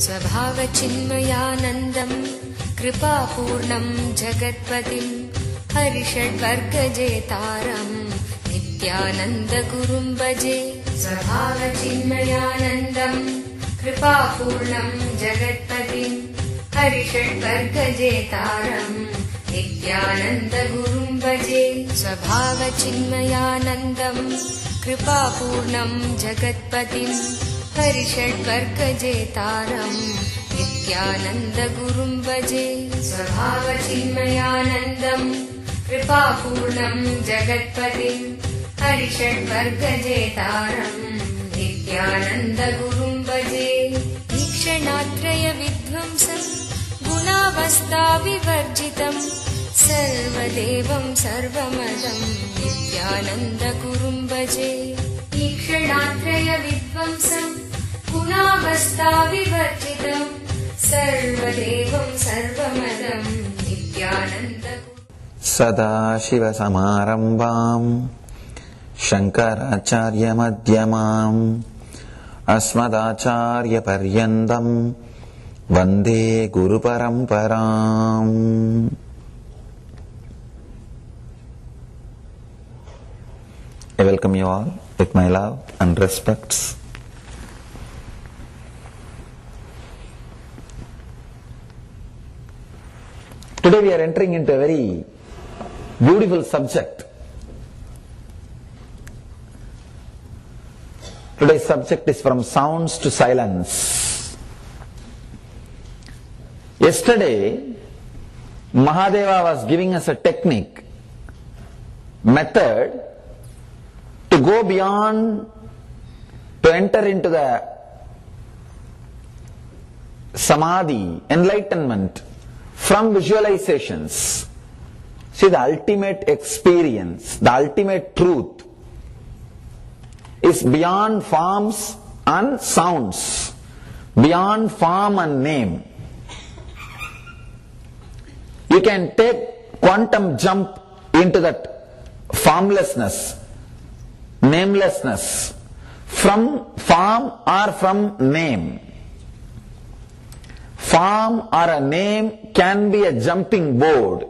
स्वभावचिन्मयानन्दम् कृपापूर्णम् जगत्पतिम् हरिषड्वर्गजेतारम् नित्यानन्दगुरुम् भजे। स्वभावचिन्मयानन्दम् कृपापूर्णम् जगत्पतिम् हरिषड्वर्गजेतारम् नित्यानन्दगुरुम् भजे। स्वभावचिन्मयानन्दम् कृपापूर्णम् जगत्पतिम् हरिषड्वर्गजेतारम् नित्यानन्दगुरुम् भजे। स्वभावचिन्मयानन्दम् कृपापूर्णम् जगत्पतिम् हरिषड्वर्गजेतारम् नित्यानन्दगुरुम् भजे। ईक्षणात्रयविध्वंसम् गुणावस्थाविवर्जितम् सर्वदेवम् सर्वमदम् नित्यानन्दगुरुम् भजे। ईक्षणात्रयविध्वंसम् गुणावस्थाविवर्जितम् सर्वदेवम् सर्वमदम् नित्यानन्दगुरुम्। सदाशिवसमारम्भाम् शङ्कराचार्यमध्यमाम् अस्मदाचार्यपर्यन्तम् वन्दे गुरुपरम्पराम्। I welcome you all with my love and respects. Today we are entering into a very beautiful subject. Today's subject is from sounds to silence. Yesterday, Mahadeva was giving us a technique, method to go beyond, to enter into the samadhi, enlightenment, from visualizations. See, the ultimate experience, the ultimate truth is beyond forms and sounds, beyond form and name. You can take quantum jump into that formlessness, namelessness, from form or from name. Form or a name can be a jumping board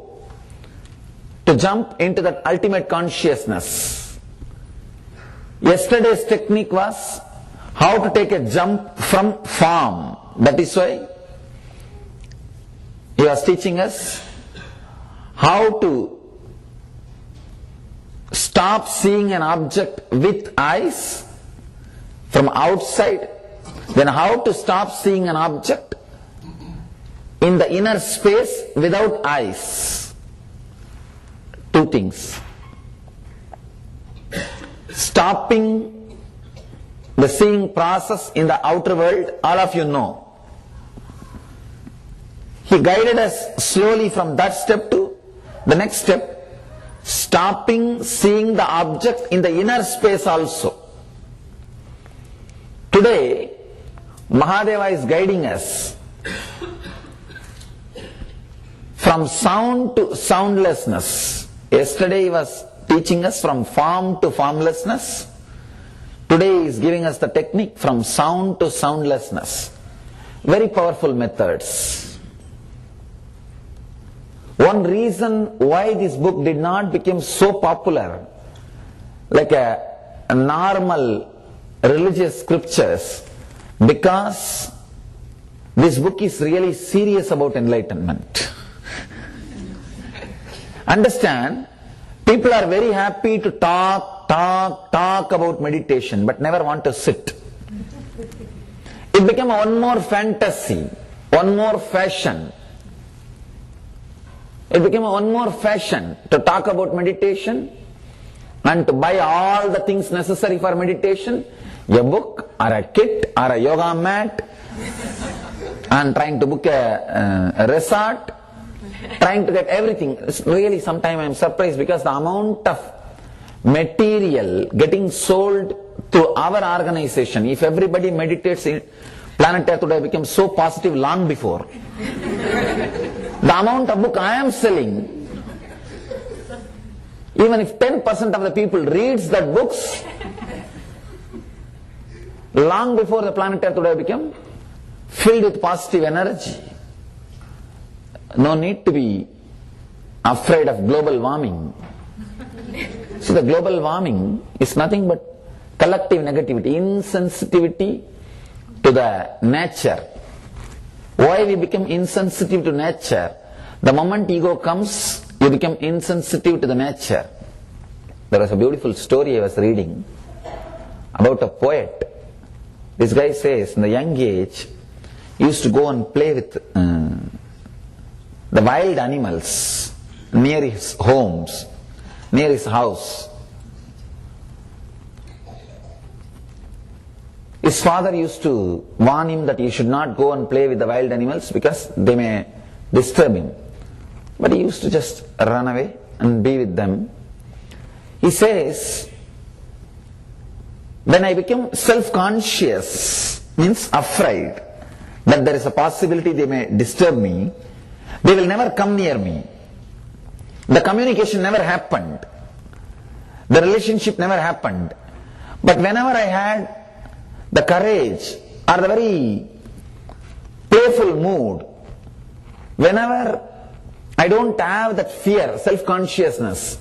to jump into that ultimate consciousness. Yesterday's technique was how to take a jump from form. That is why he was teaching us how to stop seeing an object with eyes from outside, then how to stop seeing an object in the inner space without eyes. Two things. Stopping the seeing process in the outer world, all of you know. He guided us slowly from that step to the next step, stopping seeing the object in the inner space also. Today, Mahadeva is guiding us from sound to soundlessness. Yesterday he was teaching us from form to formlessness. Today he is giving us the technique from sound to soundlessness. Very powerful methods. One reason why this book did not become so popular like a normal religious scriptures, because this book is really serious about enlightenment. Understand, people are very happy to talk about meditation but never want to sit. It became one more fantasy, one more fashion. It became one more fashion to talk about meditation and to buy all the things necessary for meditation, a book or a kit or a yoga mat, and trying to book a resort, trying to get everything. Really, sometimes I am surprised because the amount of material getting sold to our organization, if everybody meditates, planet Earth would have become so positive long before. The amount of book I am selling, even if 10% of the people reads that books, long before the planet Earth would have become filled with positive energy. No need to be afraid of global warming. So the global warming is nothing but collective negativity, insensitivity to the nature. Why we become insensitive to nature? The moment ego comes, you become insensitive to the nature. There was a beautiful story I was reading about a poet. This guy says in the young age, he used to go and play with the wild animals near his homes, near his house. His father used to warn him that he should not go and play with the wild animals because they may disturb him. But he used to just run away and be with them. He says, when I became self-conscious, means afraid, that there is a possibility they may disturb me, they will never come near me. The communication never happened. The relationship never happened. But whenever I had the courage or the very playful mood, whenever I don't have that fear, self-consciousness,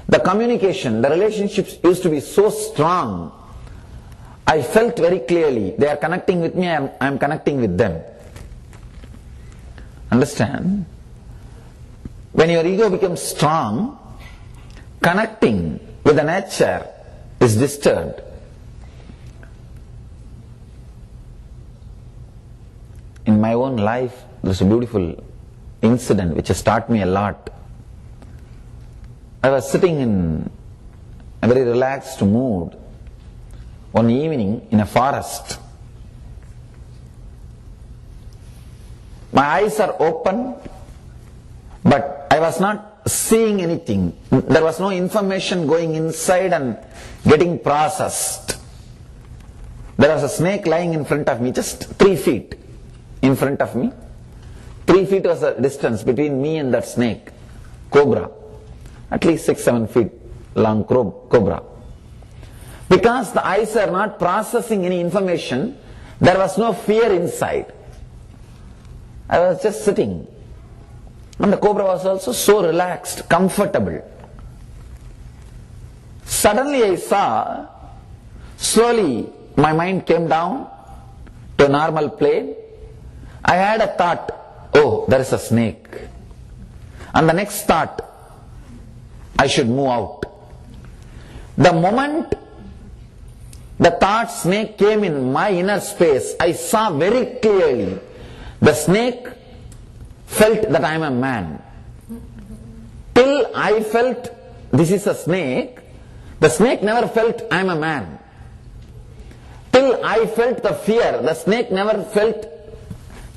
the communication, the relationships used to be so strong. I felt very clearly, they are connecting with me, I am connecting with them. Understand? When your ego becomes strong, connecting with the nature is disturbed. In my own life, there's a beautiful incident which has taught me a lot. I was sitting in a very relaxed mood one evening in a forest. My eyes are open, but I was not seeing anything. There was no information going inside and getting processed. There was a snake lying in front of me, just 3 feet in front of me. 3 feet was the distance between me and that snake, cobra. At least 6-7 feet long cobra. Because the eyes are not processing any information, there was no fear inside. I was just sitting. And the cobra was also so relaxed, comfortable. Suddenly I saw, slowly my mind came down to a normal plane. I had a thought, oh, there is a snake. And the next thought, I should move out. The moment the thought snake came in my inner space, I saw very clearly the snake felt that I am a man. Till I felt this is a snake, the snake never felt I am a man. Till I felt the fear, the snake never felt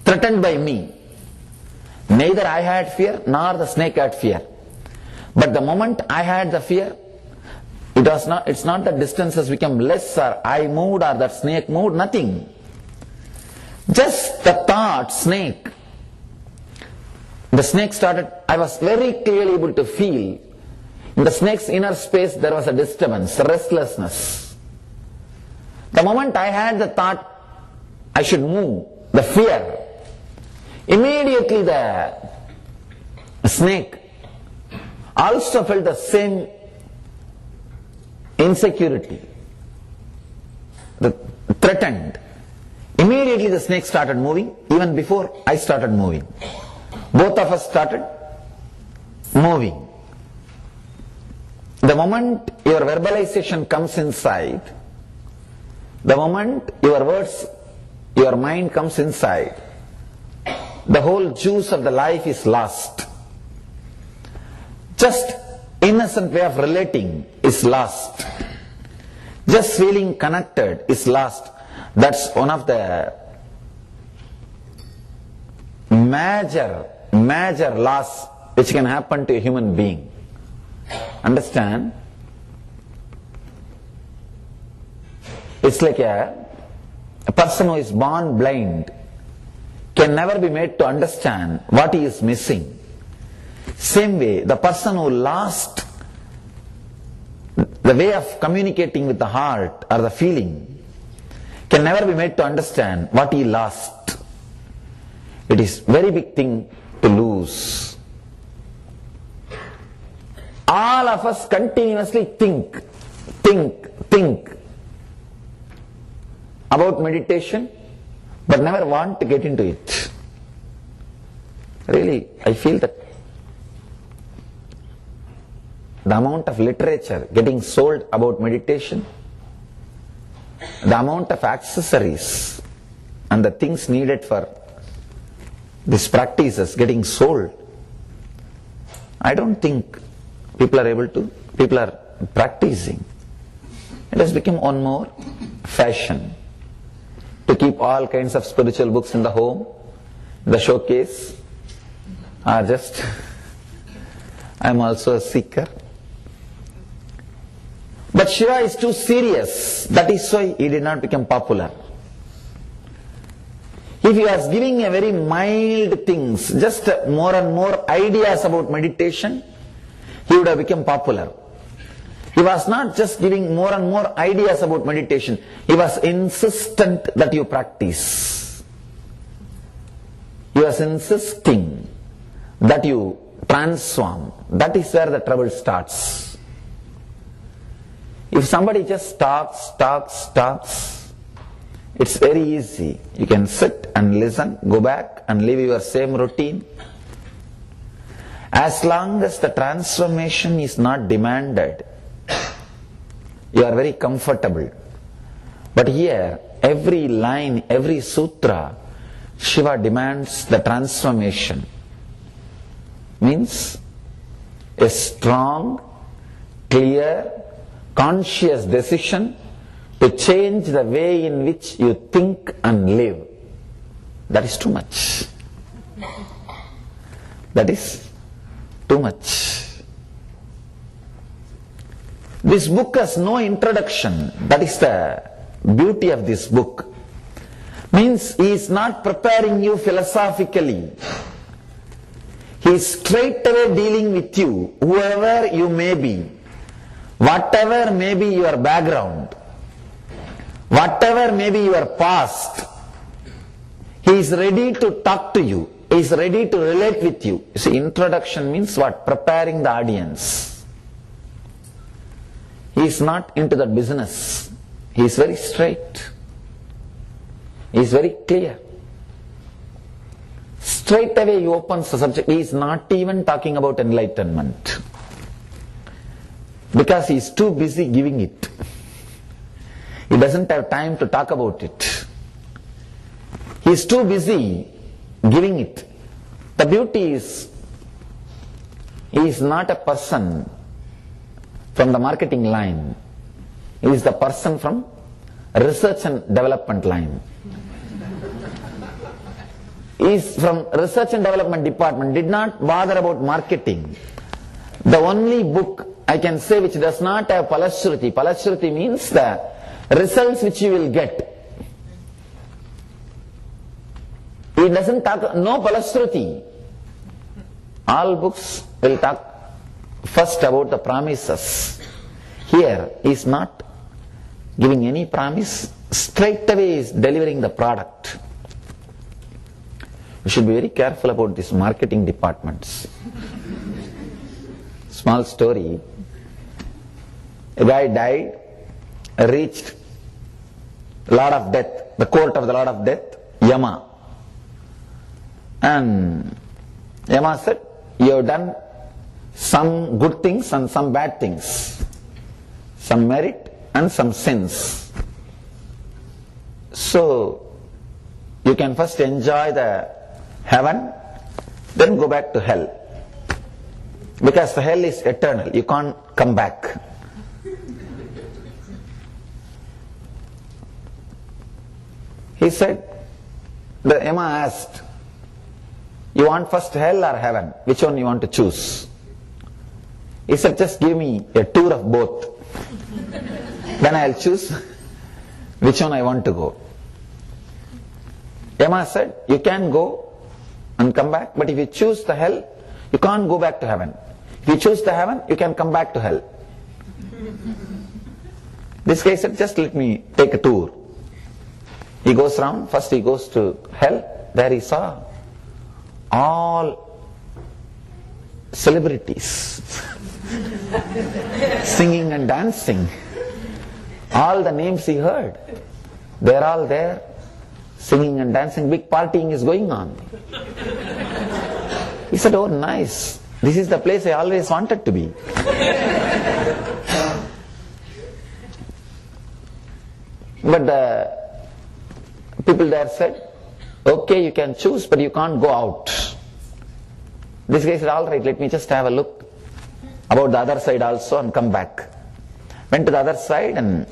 threatened by me. Neither I had fear nor the snake had fear. But the moment I had the fear, it's not that distance has become less or I moved or that snake moved, nothing. Just the thought snake. The snake started, I was very clearly able to feel in the snake's inner space there was a disturbance, restlessness. The moment I had the thought I should move, the fear, immediately the snake also felt the same insecurity, threatened. Immediately the snake started moving, even before I started moving. Both of us started moving. The moment your verbalization comes inside, the moment your words, your mind comes inside, the whole juice of the life is lost. Just innocent way of relating is lost. Just feeling connected is lost. That's one of the major loss which can happen to a human being. Understand? It's like a person who is born blind can never be made to understand what he is missing. Same way, the person who lost the way of communicating with the heart or the feeling can never be made to understand what he lost. It is very big thing to lose. All of us continuously think about meditation, but never want to get into it. Really, I feel that the amount of literature getting sold about meditation, the amount of accessories and the things needed for these practices getting sold, I don't think people are practicing. It has become one more fashion to keep all kinds of spiritual books in the home, the showcase, or just, I'm also a seeker. But Shiva is too serious. That is why he did not become popular. If he was giving a very mild things, just more and more ideas about meditation, he would have become popular. He was not just giving more and more ideas about meditation. He was insistent that you practice. He was insisting that you transform. That is where the trouble starts. If somebody just talks, it's very easy. You can sit and listen, go back and live your same routine. As long as the transformation is not demanded, you are very comfortable. But here, every line, every sutra, Shiva demands the transformation. Means a strong, clear, conscious decision to change the way in which you think and live. That is too much. That is too much. This book has no introduction. That is the beauty of this book. Means he is not preparing you philosophically. He is straight away dealing with you, whoever you may be, whatever may be your background, whatever may be your past. He is ready to talk to you. He is ready to relate with you. You see, introduction means what? Preparing the audience. He is not into that business. He is very straight. He is very clear. Straight away he opens the subject. He is not even talking about enlightenment, because he is too busy giving it. He doesn't have time to talk about it. He is too busy giving it. The beauty is, he is not a person from the marketing line. He is the person from research and development line. He is from research and development department, did not bother about marketing. The only book I can say which does not have Palashruti. Palashruti means the results which you will get. He doesn't talk, no Palashruti. All books will talk first about the promises. Here he is not giving any promise, straight away he is delivering the product. You should be very careful about these marketing departments. Small story. A guy died, reached Lord of Death, the court of the Lord of Death, Yama. And Yama said, you have done some good things and some bad things, some merit and some sins. So you can first enjoy the heaven, then go back to hell. Because the hell is eternal, you can't come back. He said, the Yama asked, you want first hell or heaven? Which one you want to choose? He said, just give me a tour of both. Then I'll choose which one I want to go. Yama said, you can go and come back, but if you choose the hell, you can't go back to heaven. If you choose the heaven, you can come back to hell. This guy said, just let me take a tour. He goes round, first he goes to hell, there he saw all celebrities singing and dancing. All the names he heard, they're all there singing and dancing. Big partying is going on. He said, oh nice, this is the place I always wanted to be. But the people there said, okay, you can choose, but you can't go out. This guy said, all right, let me just have a look about the other side also and come back. Went to the other side, and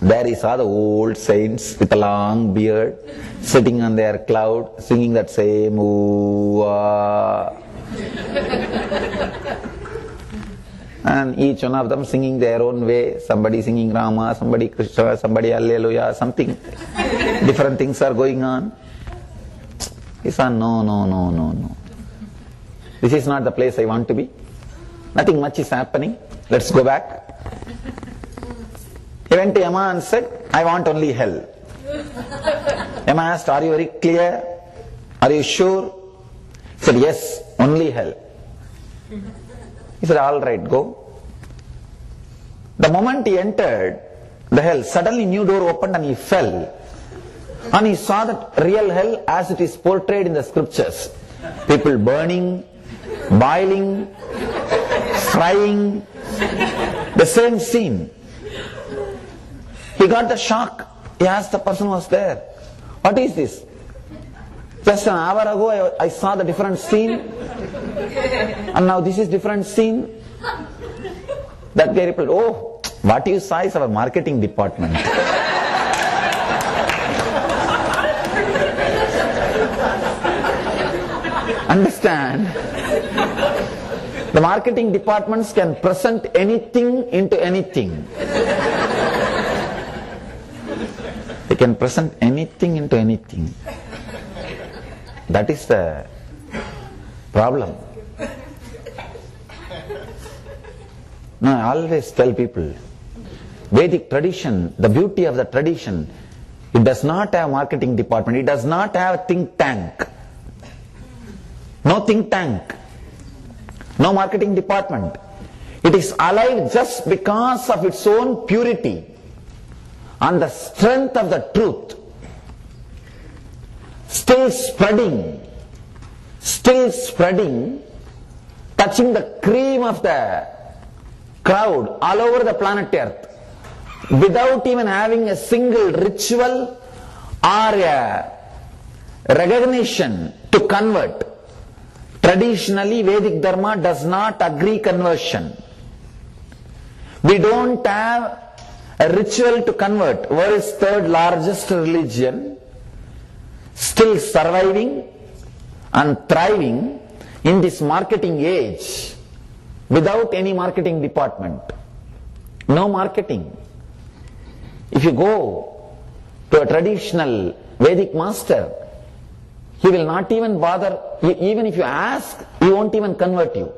there he saw the old saints with a long beard sitting on their cloud singing that same ooh, ah. And each one of them singing their own way. Somebody singing Rama, somebody Krishna, somebody Alleluia, something. Different things are going on. He said, no. This is not the place I want to be. Nothing much is happening. Let's go back. He went to Yama and said, I want only hell. Yama asked, are you very clear? Are you sure? He said, yes, only hell. He said, all right, go. The moment he entered the hell, suddenly new door opened and he fell. And he saw that real hell as it is portrayed in the scriptures. People burning, boiling, frying, the same scene. He got the shock. He asked the person who was there, what is this? Just an hour ago I saw the different scene, and now this is different scene. That guy replied, oh, what you saw is our marketing department. Understand? The marketing departments can present anything into anything. They can present anything into anything. That is the problem. No, I always tell people, Vedic tradition, the beauty of the tradition, it does not have marketing department, it does not have a think tank. No think tank, no marketing department. It is alive just because of its own purity and the strength of the truth. Still spreading, touching the cream of the crowd all over the planet Earth, without even having a single ritual or a recognition to convert. Traditionally, Vedic Dharma does not agree conversion. We don't have a ritual to convert. World's third largest religion, still surviving and thriving in this marketing age without any marketing department. No marketing. If you go to a traditional Vedic master, he will not even bother. Even if you ask, he won't even convert you.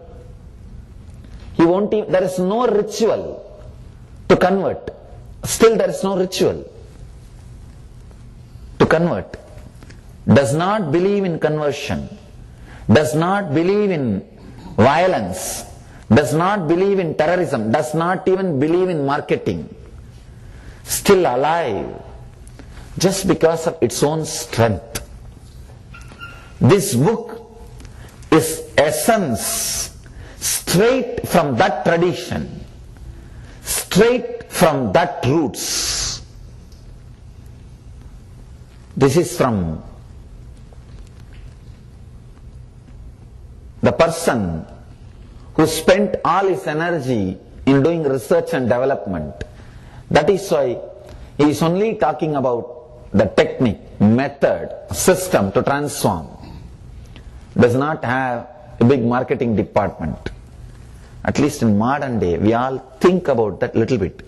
There is no ritual to convert. Still there is no ritual to convert. Does not believe in conversion, does not believe in violence, does not believe in terrorism, does not even believe in marketing. Still alive just because of its own strength. This book is essence straight from that tradition, straight from that roots. This is from the person who spent all his energy in doing research and development. That is why he is only talking about the technique, method, system to transform. Does not have a big marketing department. At least in modern day, we all think about that little bit.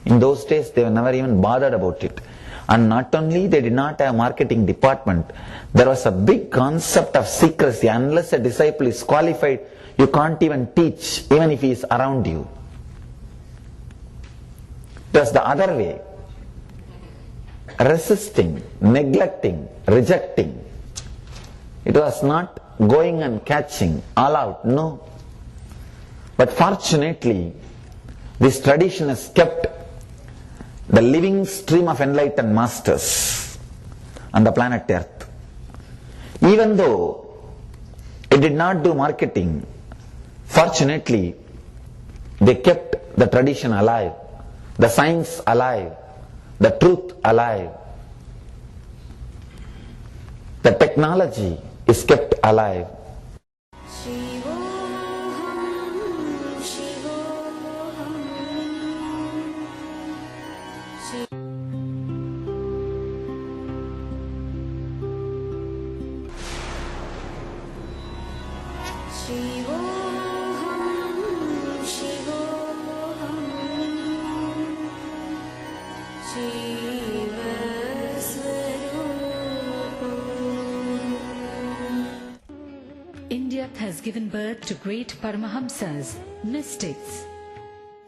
In those days, they were never even bothered about it. And not only they did not have a marketing department, there was a big concept of secrecy. Unless a disciple is qualified, you can't even teach, even if he is around you. It was the other way. Resisting, neglecting, rejecting. It was not going and catching all out. No. But fortunately, this tradition has kept the living stream of enlightened masters on the planet Earth. Even though it did not do marketing, fortunately, they kept the tradition alive, the science alive, the truth alive. The technology is kept alive. India has given birth to great Paramahamsas, mystics,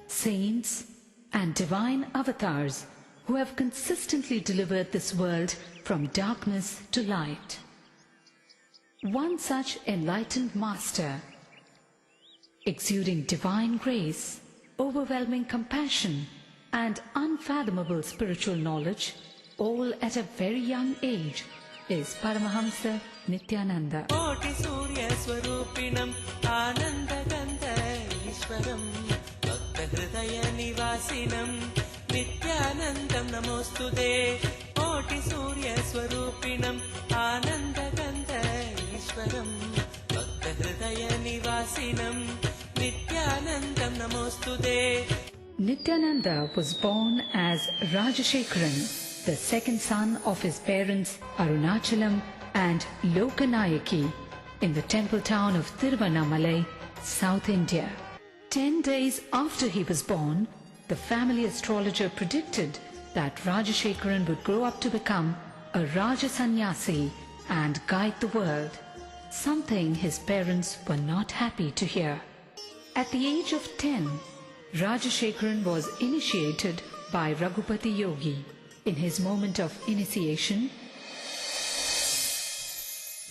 saints and divine avatars who have consistently delivered this world from darkness to light. One such enlightened master, exuding divine grace, overwhelming compassion and unfathomable spiritual knowledge, all at a very young age, is Paramahamsa Nithyananda. कोटि सूर्य स्वरूपिणं आनन्दगन्ध ईश्वरं भक्त हृदय निवासिनं नित्यानन्दं नमोस्तुते कोटि सूर्य स्वरूपिणं आनन्दगन्ध ईश्वरं भक्त हृदय निवासिनं नित्यानन्दं नमोस्तुते. Nithyananda was born as Rajashekharan, the second son of his parents Arunachalam and Lokanayaki in the temple town of Tiruvannamalai, South India. 10 days after he was born, the family astrologer predicted that Rajashekharan would grow up to become a Raja Sannyasi and guide the world, something his parents were not happy to hear. At the age of 10, Rajashekharan was initiated by Raghupati Yogi. In his moment of initiation,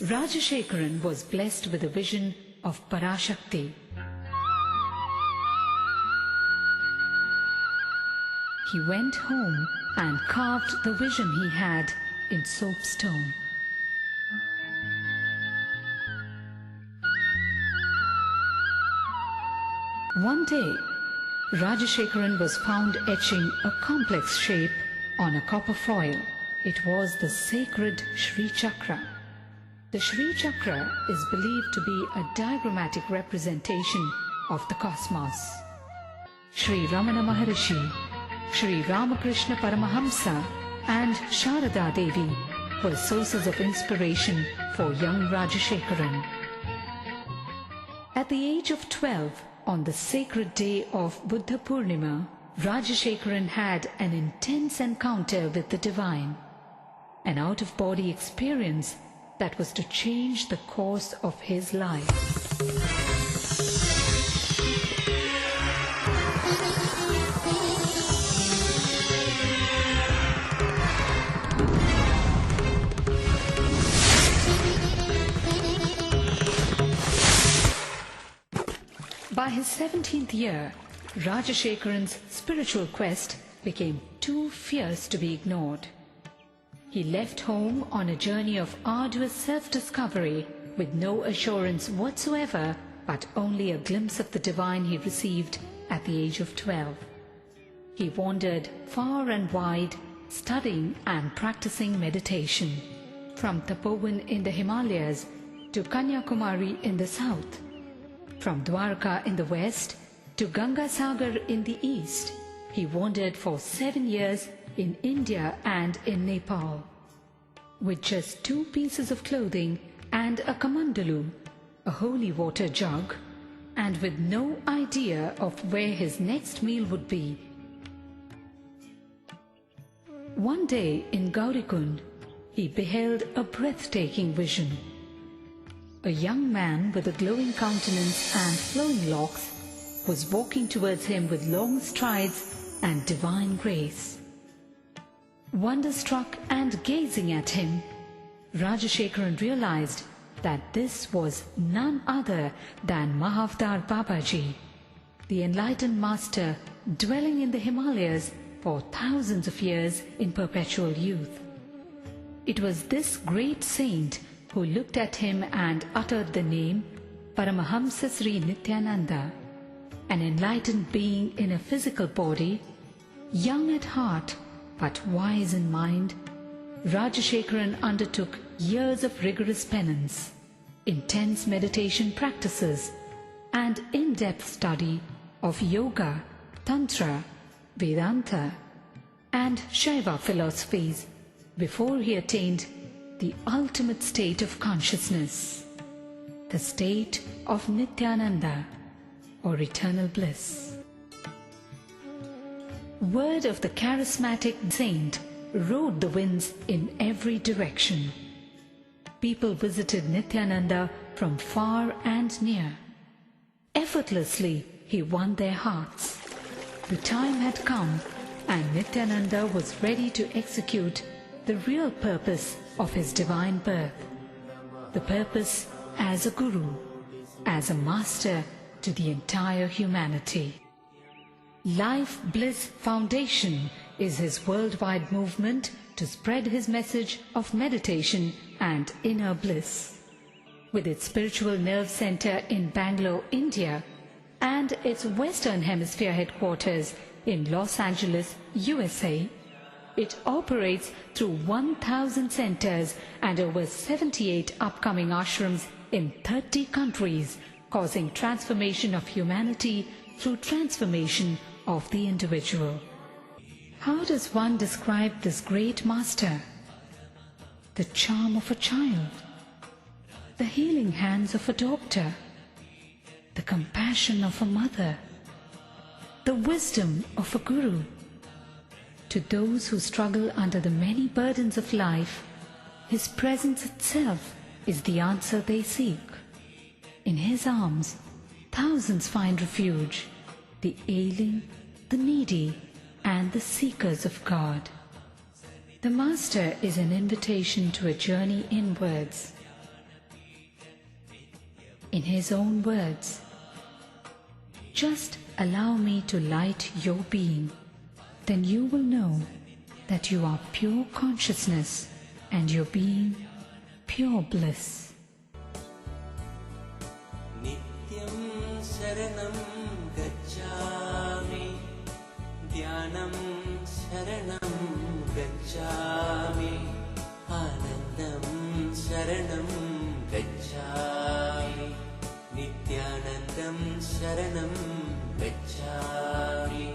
Rajashekharan was blessed with a vision of Parashakti. He went home and carved the vision he had in soapstone. One day, Rajashekharan was found etching a complex shape on a copper foil. It was the sacred Shri Chakra. The Shri Chakra is believed to be a diagrammatic representation of the cosmos. Shri Ramana Maharishi, Shri Ramakrishna Paramahamsa and Sharada Devi were sources of inspiration for young Rajashekharan. At the age of 12, on the sacred day of Buddha Purnima, Rajashekharan had an intense encounter with the divine, an out-of-body experience that was to change the course of his life. By his 17th year, Rajashekharan's spiritual quest became too fierce to be ignored. He left home on a journey of arduous self-discovery with no assurance whatsoever, but only a glimpse of the divine he received at the age of 12. He wandered far and wide, studying and practicing meditation, from Tapovan in the Himalayas to Kanyakumari in the south, from Dwarka in the west to Ganga Sagar in the east. He wandered for 7 years in India and in Nepal. With just 2 pieces of clothing and a kamandalu, a holy water jug, and with no idea of where his next meal would be. One day in Gaurikund, he beheld a breathtaking vision. A young man with a glowing countenance and flowing locks was walking towards him with long strides and divine grace. Wonderstruck and gazing at him, Rajashekharan realized that this was none other than Mahavtar Babaji, the enlightened master dwelling in the Himalayas for thousands of years in perpetual youth. It was this great saint who looked at him and uttered the name Paramahamsa Sri Nithyananda, an enlightened being in a physical body, young at heart but wise in mind. Rajashekaran undertook years of rigorous penance, intense meditation practices, and in-depth study of yoga, tantra, Vedanta, and Shaiva philosophies before he attained the ultimate state of consciousness, the state of Nithyananda, or eternal bliss. Word of the charismatic saint rode the winds in every direction. People visited Nithyananda from far and near. Effortlessly, he won their hearts. The time had come, and Nithyananda was ready to execute the real purpose of his divine birth. The purpose as a guru, as a master to the entire humanity. Life Bliss Foundation is his worldwide movement to spread his message of meditation and inner bliss. With its spiritual nerve center in Bangalore, India, and its Western Hemisphere headquarters in Los Angeles, USA, it operates through 1,000 centers and over 78 upcoming ashrams in 30 countries, causing transformation of humanity through transformation of the individual. How does one describe this great master? The charm of a child, the healing hands of a doctor, the compassion of a mother, the wisdom of a guru. To those who struggle under the many burdens of life, his presence itself is the answer they seek. In his arms, thousands find refuge, the ailing, the needy, and the seekers of God. The Master is an invitation to a journey inwards. In his own words, "Just allow me to light your being, then you will know that you are pure consciousness and your being pure bliss." Nityam Sharanam Gacchami, Dhyanam Sharanam Gacchami, Anandam Sharanam Gacchami, Nithyanandam Sharanam Gacchami.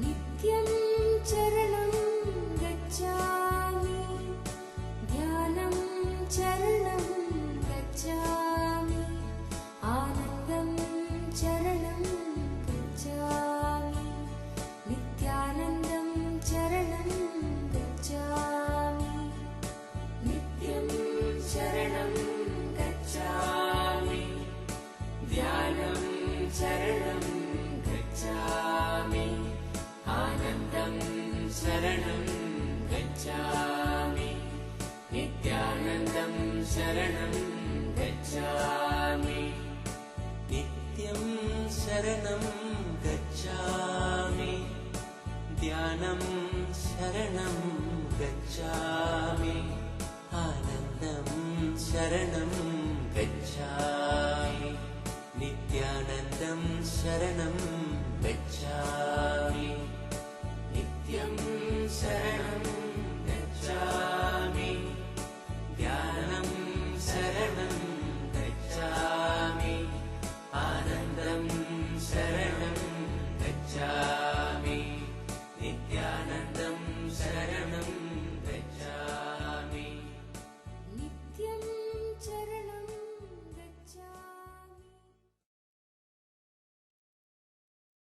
नित्यं चरणं गच्छामि, ध्यानं चरणं गच्छामि, आनन्दं चरणं गच्छामि, नित्यानन्दं चरणं गच्छामि, नित्यं चरणं गच्छामि, ध्यानं चरणं गच्छामि, आनन्दं शरणं गच्छामि, नित्यानन्दं शरणं गच्छामि, नित्यं शरणं गच्छामि, ध्यानं शरणं गच्छामि, आनन्दं शरणं गच्छामि, नित्यानन्दं शरणं